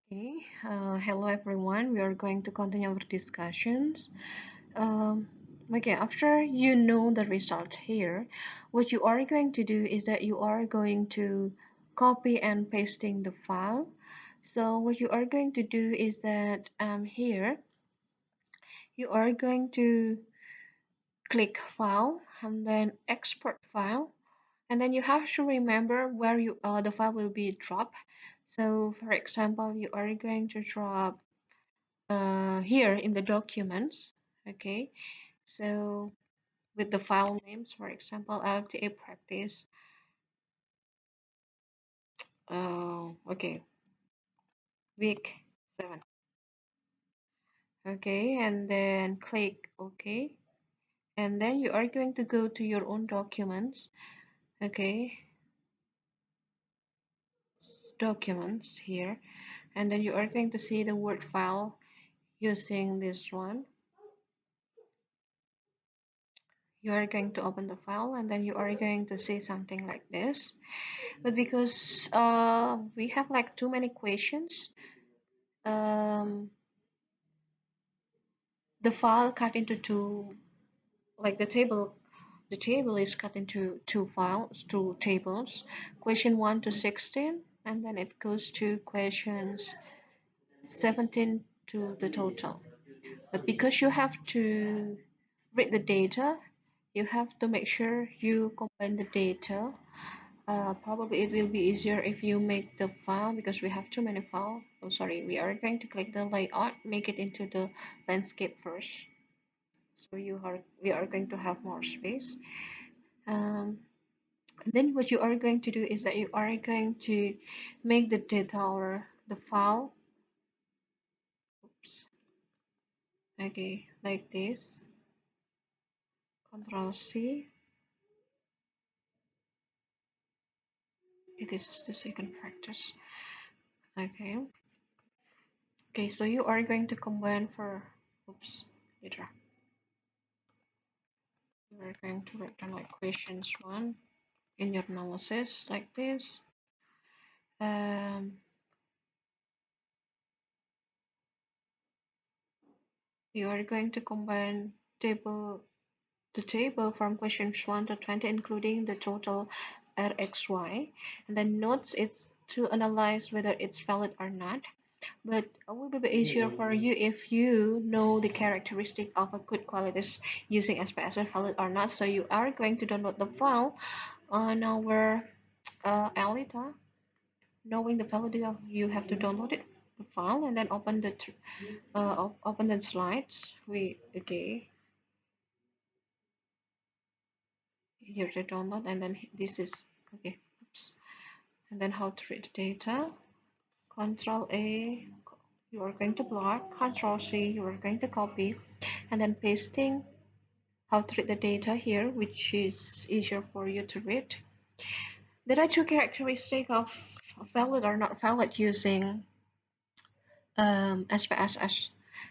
Okay, hello everyone. We are going to continue our discussions. Okay, after you know the result here, what you are going to do is that you are going to copy and pasting the file. So what you are going to do is that here you are going to click File and then Export File, and then you have to remember where the file will be dropped. So for example, you are going to drop here in the documents. Okay, so with the file names, for example, LTA practice. Okay, week 7. Okay, and then click OK, and then you are going to go to your own documents. Okay, documents here, and then you are going to see the Word file using this one. You are going to open the file, and then you are going to see something like this. But because we have like too many questions, um, the file cut into two, like the table is cut into two tables, question 1 to 16, and then it goes to questions 17 to the total. But because you have to read the data, you have to make sure you combine the data. Probably it will be easier if you make the file, because we have too many files. Oh, sorry, we are going to click the layout, make it into the landscape first. So we are going to have more space. Then what you are going to do is that you are going to make the data or the file. Oops. Okay, like this. Control C. Okay, this is the second practice. Okay. Okay, so you are going to combine for, oops, later. You are going to write down like questions 1 in your analysis like this. Um, you are going to combine the table from questions 1 to 20, including the total RXY, and then notes it's to analyze whether it's valid or not. But it will be easier for you if you know the characteristic of a good qualities using SPSS valid or not. So you are going to download the file on our Alita. Knowing the validity of, you have to download it, the file, and then open the slides. Okay, here to download, and then this is okay. Oops. And then how to read the data. Control A, you are going to block. Control C, you are going to copy, and then pasting how to read the data here, which is easier for you to read. There are two characteristics of valid or not valid using SPSS,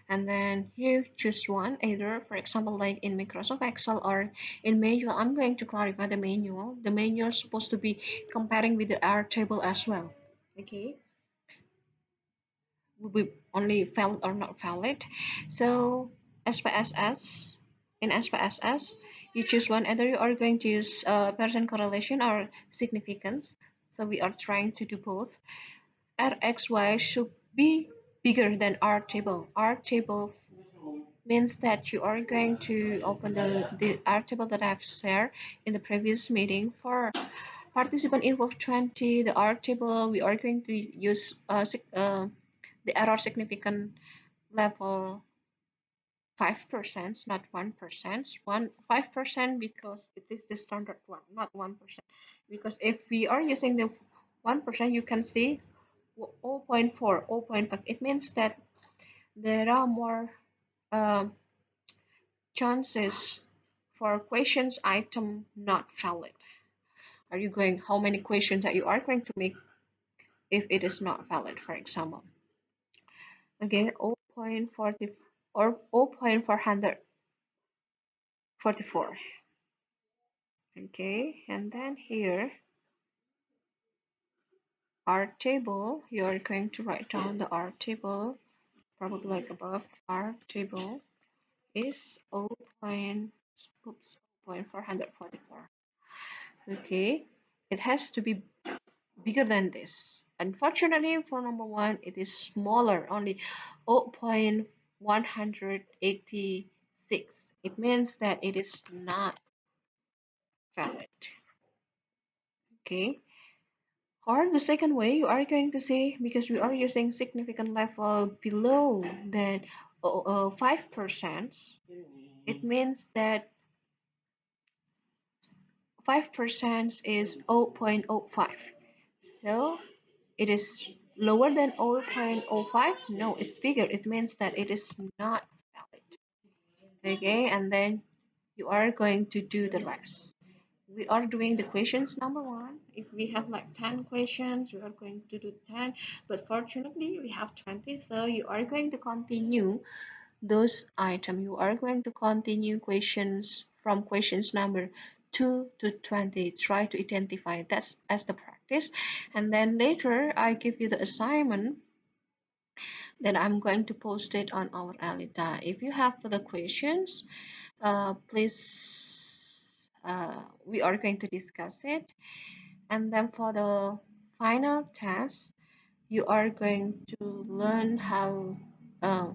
and then you choose one, either for example like in Microsoft Excel or in manual. I'm going to clarify the manual is supposed to be comparing with the R table as well. Okay, we only valid or not valid. So SPSS, in SPSS you choose one, either you are going to use percent correlation or significance. So we are trying to do both. RXY should be bigger than R table. R table means that you are going to open the R table that I've shared in the previous meeting. For participant involved 20, the R table, we are going to use the error significant level 5%, not 1%. 5% because it is the standard one, not 1%. Because if we are using the 1%, you can see 0.4, 0.5. It means that there are more um, chances for questions item not valid. Are you going, how many questions that you are going to make if it is not valid, for example? Okay, 0.40 or 0.444. Okay, and then here R table, you're going to write down the R table, probably like above. R table is 0.444. Okay, it has to be bigger than this. Unfortunately, for number one, it is smaller, only 0.186. It means that it is not valid. Okay. Or the second way, you are going to say, because we are using significant level below than 5%, it means that 5% is 0.05. So it is lower than 0.05? No, it's bigger. It means that it is not valid. Okay, and then you are going to do the rest. We are doing the questions number one. If we have like 10 questions, we are going to do 10. But fortunately, we have 20. So you are going to continue those items. You are going to continue questions from questions number 2 to 20. Try to identify that as the practice. And then later, I give you the assignment. Then I'm going to post it on our Alita. If you have further questions, please, we are going to discuss it. And then for the final test, you are going to learn how, uh,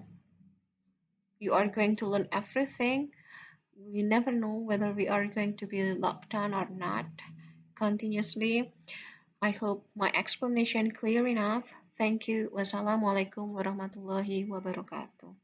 you are going to learn everything. We never know whether we are going to be locked down or not continuously. I hope my explanation clear enough. Thank you. Wassalamualaikum warahmatullahi wabarakatuh.